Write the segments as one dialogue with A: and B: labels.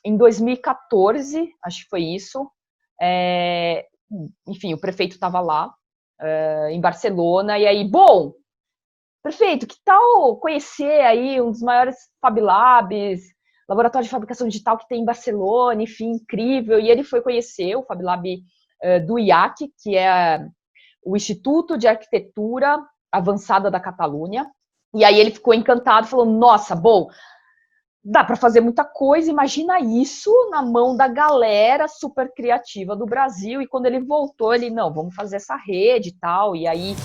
A: em 2014, acho que foi isso, enfim, o prefeito estava lá, em Barcelona, e aí, bom, prefeito, que tal conhecer aí um dos maiores Fab Labs, laboratório de fabricação digital que tem em Barcelona, enfim, incrível, e ele foi conhecer o Fab Lab do IAC, que é o Instituto de Arquitetura Avançada da Catalunha, e aí ele ficou encantado, falou, nossa, bom, dá para fazer muita coisa, imagina isso na mão da galera super criativa do Brasil, e quando ele voltou, ele, não, vamos fazer essa rede e tal, e aí...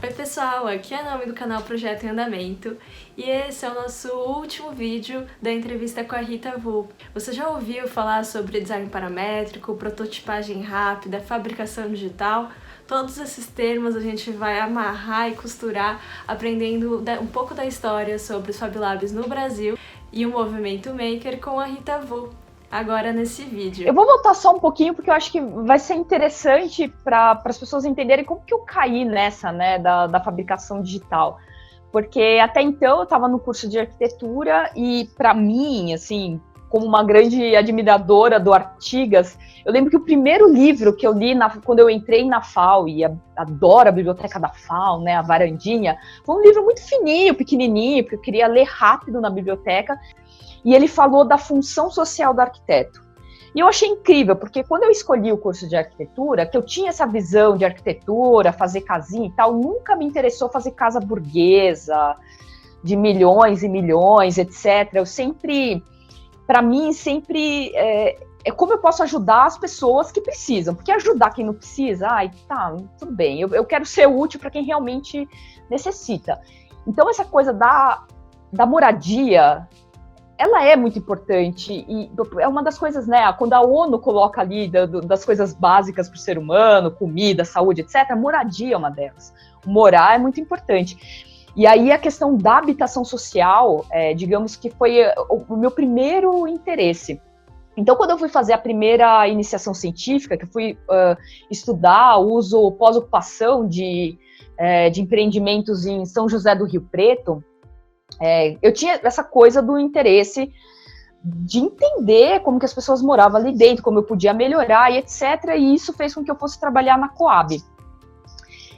B: Oi pessoal, aqui é a Naomi do canal Projeto em Andamento e esse é o nosso último vídeo da entrevista com a Rita Vu. Você já ouviu falar sobre design paramétrico, prototipagem rápida, fabricação digital? Todos esses termos a gente vai amarrar e costurar aprendendo um pouco da história sobre os Fab Labs no Brasil e o movimento maker com a Rita Vu. Agora nesse vídeo.
A: Eu vou voltar só um pouquinho, porque eu acho que vai ser interessante para as pessoas entenderem como que eu caí nessa, né, da fabricação digital. Porque até então eu estava no curso de arquitetura e, para mim, assim, como uma grande admiradora do Artigas, eu lembro que o primeiro livro que eu li quando eu entrei na FAO, e adoro a biblioteca da FAO, né, a Varandinha, foi um livro muito fininho, pequenininho, porque eu queria ler rápido na biblioteca, e ele falou da função social do arquiteto. E eu achei incrível, porque quando eu escolhi o curso de arquitetura, que eu tinha essa visão de arquitetura, fazer casinha e tal, nunca me interessou fazer casa burguesa, de milhões e milhões, etc. Eu sempre, para mim, sempre é como eu posso ajudar as pessoas que precisam, porque ajudar quem não precisa, tá, tudo bem, eu quero ser útil para quem realmente necessita. Então, essa coisa da moradia, ela é muito importante e é uma das coisas, né, quando a ONU coloca ali das coisas básicas para o ser humano, comida, saúde, etc., moradia é uma delas. Morar é muito importante. E aí a questão da habitação social, digamos que foi o meu primeiro interesse. Então, quando eu fui fazer a primeira iniciação científica, que eu fui estudar o uso pós-ocupação de empreendimentos em São José do Rio Preto, eu tinha essa coisa do interesse de entender como que as pessoas moravam ali dentro, como eu podia melhorar e etc. E isso fez com que eu fosse trabalhar na Coab.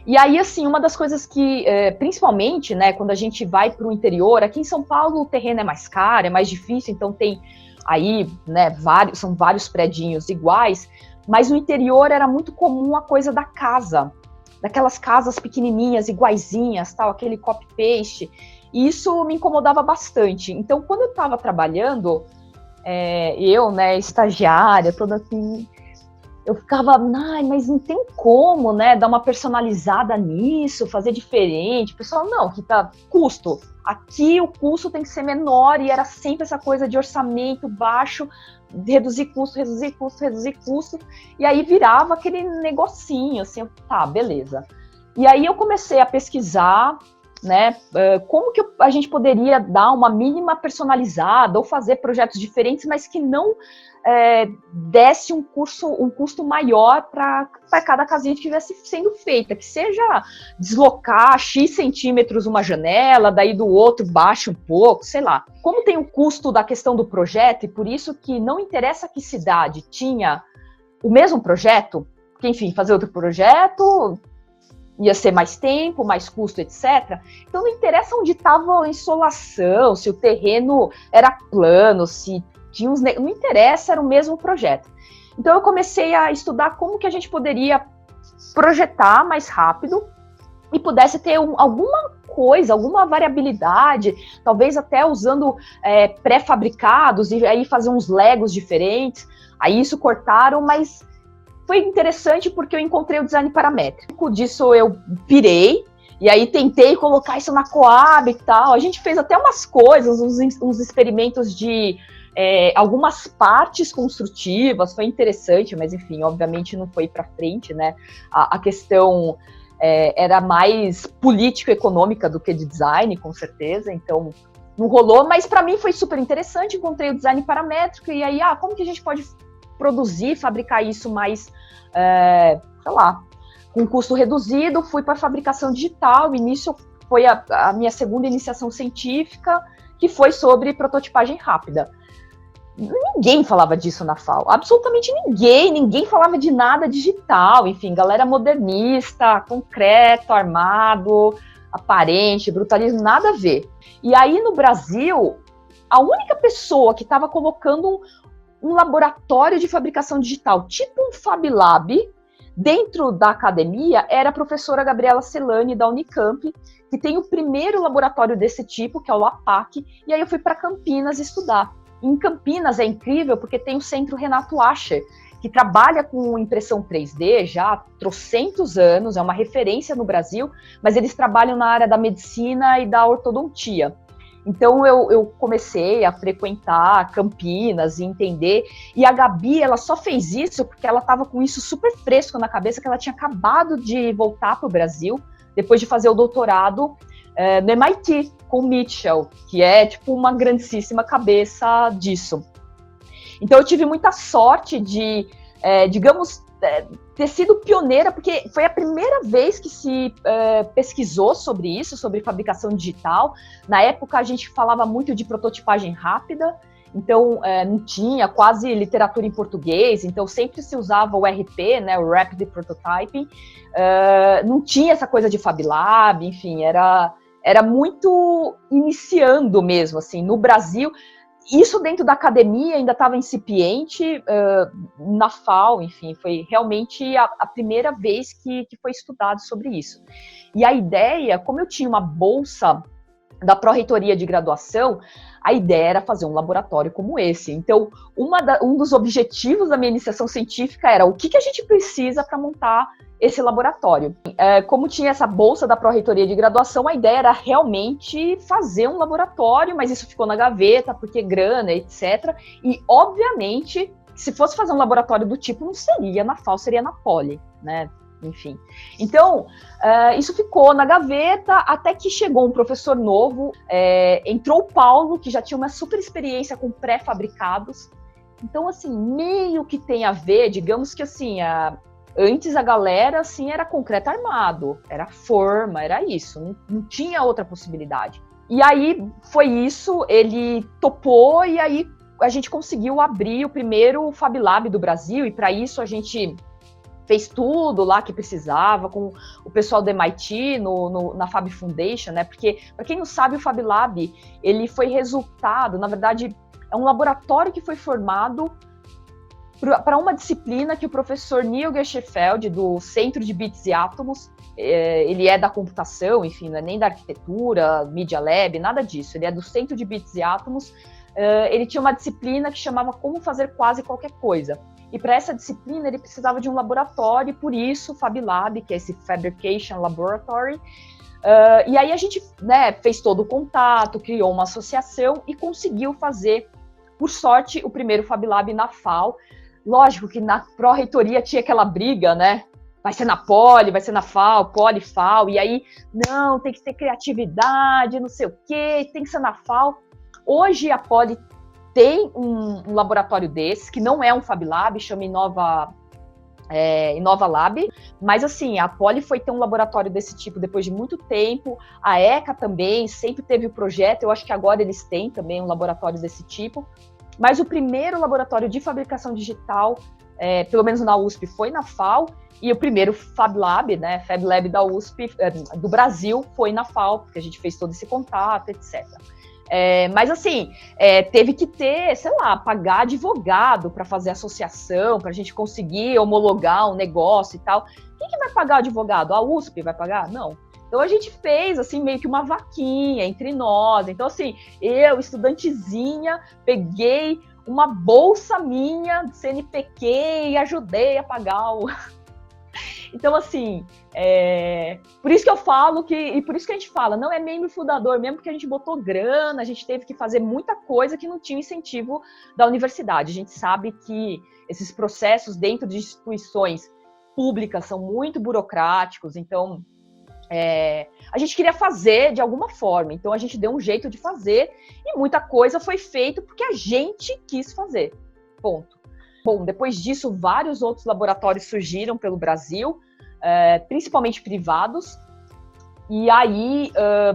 A: E aí, assim, uma das coisas que, principalmente, né, quando a gente vai para o interior, aqui em São Paulo o terreno é mais caro, é mais difícil, então tem aí, né, são vários predinhos iguais, mas no interior era muito comum a coisa da casa, daquelas casas pequenininhas, iguaizinhas, tal, aquele copy-paste. E isso me incomodava bastante. Então, quando eu estava trabalhando, eu, né, estagiária, toda assim, eu ficava, mas não tem como, né, dar uma personalizada nisso, fazer diferente. O pessoal, não, que tá custo. Aqui o custo tem que ser menor e era sempre essa coisa de orçamento baixo, reduzir custo, reduzir custo, reduzir custo. E aí virava aquele negocinho, assim, tá, beleza. E aí eu comecei a pesquisar, né, como que a gente poderia dar uma mínima personalizada ou fazer projetos diferentes, mas que não desse um custo maior para cada casinha que estivesse sendo feita, que seja deslocar X centímetros uma janela, daí do outro baixa um pouco, sei lá. Como tem o custo da questão do projeto, e por isso que não interessa que cidade tinha o mesmo projeto, porque, enfim, fazer outro projeto ia ser mais tempo, mais custo, etc. Então não interessa onde estava a insolação, se o terreno era plano, se tinha uns... Não interessa, era o mesmo projeto. Então eu comecei a estudar como que a gente poderia projetar mais rápido e pudesse ter alguma coisa, alguma variabilidade, talvez até usando pré-fabricados e aí fazer uns legos diferentes. Aí isso cortaram, mas foi interessante porque eu encontrei o design paramétrico. Disso eu pirei, e aí tentei colocar isso na Coab e tal. A gente fez até umas coisas, uns experimentos de algumas partes construtivas, foi interessante, mas enfim, obviamente não foi para frente, né? A questão era mais político-econômica do que de design, com certeza, então não rolou, mas para mim foi super interessante, encontrei o design paramétrico, e aí, como que a gente pode produzir, fabricar isso mais, sei lá, com custo reduzido, fui para fabricação digital. O início foi a minha segunda iniciação científica, que foi sobre prototipagem rápida. Ninguém falava disso na FAO, absolutamente ninguém falava de nada digital, enfim, galera modernista, concreto, armado, aparente, brutalismo, nada a ver. E aí no Brasil, a única pessoa que estava colocando um laboratório de fabricação digital, tipo um Fab Lab, dentro da academia, era a professora Gabriela Celani, da Unicamp, que tem o primeiro laboratório desse tipo, que é o LAPAC, e aí eu fui para Campinas estudar. Em Campinas é incrível porque tem o Centro Renato Ascher, que trabalha com impressão 3D já há trocentos anos, é uma referência no Brasil, mas eles trabalham na área da medicina e da ortodontia. Então eu comecei a frequentar Campinas e entender, e a Gabi, ela só fez isso porque ela estava com isso super fresco na cabeça, que ela tinha acabado de voltar para o Brasil, depois de fazer o doutorado no MIT, com o Mitchell, que é tipo uma grandíssima cabeça disso. Então eu tive muita sorte de, ter sido pioneira, porque foi a primeira vez que se pesquisou sobre isso, sobre fabricação digital. Na época a gente falava muito de prototipagem rápida, então não tinha quase literatura em português, então sempre se usava o RP, né, o Rapid Prototyping, não tinha essa coisa de Fab Lab, enfim, era muito iniciando mesmo, assim, no Brasil. Isso dentro da academia ainda estava incipiente, na FAO, enfim, foi realmente a primeira vez que foi estudado sobre isso. E a ideia, como eu tinha uma bolsa da Pró-Reitoria de Graduação, a ideia era fazer um laboratório como esse. Então, um dos objetivos da minha iniciação científica era o que a gente precisa para montar esse laboratório. Como tinha essa bolsa da Pró-Reitoria de Graduação, a ideia era realmente fazer um laboratório, mas isso ficou na gaveta, porque grana, etc. E, obviamente, se fosse fazer um laboratório do tipo, não seria na FAO, seria na Poli, né? Enfim. Então, isso ficou na gaveta, até que chegou um professor novo, entrou o Paulo, que já tinha uma super experiência com pré-fabricados. Então, assim, meio que tem a ver, digamos que assim, antes a galera, assim, era concreto armado, era forma, era isso, não tinha outra possibilidade. E aí foi isso, ele topou, e aí a gente conseguiu abrir o primeiro Fab Lab do Brasil, e para isso a gente fez tudo lá que precisava, com o pessoal do MIT, na Fab Foundation, né? Porque, para quem não sabe, o Fab Lab, ele foi resultado, na verdade, é um laboratório que foi formado para uma disciplina que o professor Neil Gershenfeld, do Centro de Bits e Átomos, ele é da computação, enfim, não é nem da arquitetura, Media Lab, nada disso, ele é do Centro de Bits e Átomos. Ele tinha uma disciplina que chamava Como Fazer Quase Qualquer Coisa. E para essa disciplina ele precisava de um laboratório, por isso o Fab Lab, que é esse Fabrication Laboratory. E aí a gente, né, fez todo o contato, criou uma associação e conseguiu fazer, por sorte, o primeiro Fab Lab na FAO. Lógico que na pró-reitoria tinha aquela briga, né? Vai ser na Poli, vai ser na FAO, Poli, FAO, e aí, não, tem que ter criatividade, não sei o quê, tem que ser na FAO. Hoje a Poli tem um laboratório desse, que não é um Fab Lab, chama Inova Lab, mas assim, a Poli foi ter um laboratório desse tipo depois de muito tempo, a ECA também sempre teve o projeto, eu acho que agora eles têm também um laboratório desse tipo, mas o primeiro laboratório de fabricação digital, pelo menos na USP, foi na FAO, e o primeiro Fab Lab, né, Fab Lab da USP, do Brasil, foi na FAO, porque a gente fez todo esse contato, etc. Mas assim, teve que ter, sei lá, pagar advogado para fazer associação, para a gente conseguir homologar um negócio e tal. Quem que vai pagar o advogado? A USP vai pagar? Não. Então a gente fez, assim, meio que uma vaquinha entre nós. Então, assim, eu, estudantezinha, peguei uma bolsa minha de CNPq e ajudei a pagar o... Então, assim, por isso que eu falo e por isso que a gente fala, não é membro fundador, mesmo porque a gente botou grana, a gente teve que fazer muita coisa que não tinha incentivo da universidade. A gente sabe que esses processos dentro de instituições públicas são muito burocráticos, então a gente queria fazer de alguma forma, então a gente deu um jeito de fazer e muita coisa foi feita porque a gente quis fazer, ponto. Bom, depois disso, vários outros laboratórios surgiram pelo Brasil. principalmente privados. E aí,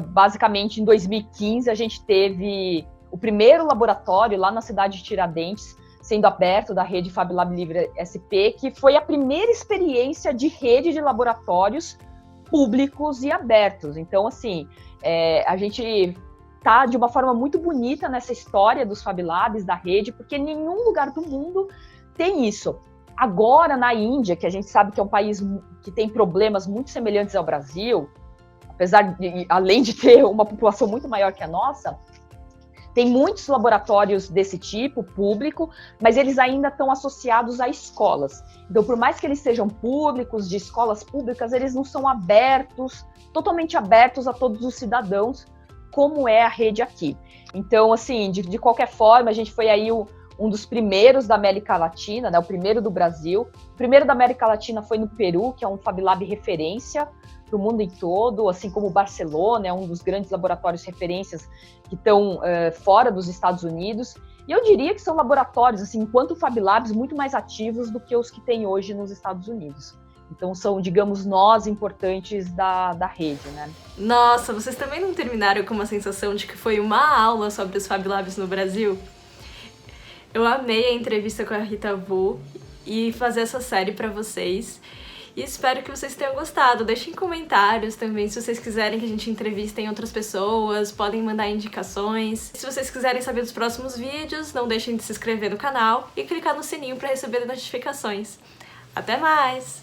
A: basicamente, em 2015, a gente teve o primeiro laboratório lá na cidade de Tiradentes, sendo aberto da rede FabLab Livre SP, que foi a primeira experiência de rede de laboratórios públicos e abertos. Então, assim, a gente tá de uma forma muito bonita nessa história dos FabLabs, da rede, porque nenhum lugar do mundo tem isso. Agora, na Índia, que a gente sabe que é um país que tem problemas muito semelhantes ao Brasil, apesar de, além de ter uma população muito maior que a nossa, tem muitos laboratórios desse tipo, público, mas eles ainda estão associados a escolas. Então, por mais que eles sejam públicos, de escolas públicas, eles não são abertos, totalmente abertos a todos os cidadãos, como é a rede aqui. Então, assim, de qualquer forma, a gente foi aí um dos primeiros da América Latina, né, o primeiro do Brasil. O primeiro da América Latina foi no Peru, que é um FabLab referência para o mundo em todo, assim como Barcelona, é um dos grandes laboratórios referências que estão fora dos Estados Unidos. E eu diria que são laboratórios, assim, enquanto FabLabs, muito mais ativos do que os que tem hoje nos Estados Unidos. Então são, digamos, nós importantes da rede, né?
B: Nossa, vocês também não terminaram com uma sensação de que foi uma aula sobre os FabLabs no Brasil? Eu amei a entrevista com a Rita Vu e fazer essa série para vocês. E espero que vocês tenham gostado. Deixem comentários também se vocês quiserem que a gente entreviste outras pessoas, podem mandar indicações. Se vocês quiserem saber dos próximos vídeos, não deixem de se inscrever no canal e clicar no sininho para receber notificações. Até mais!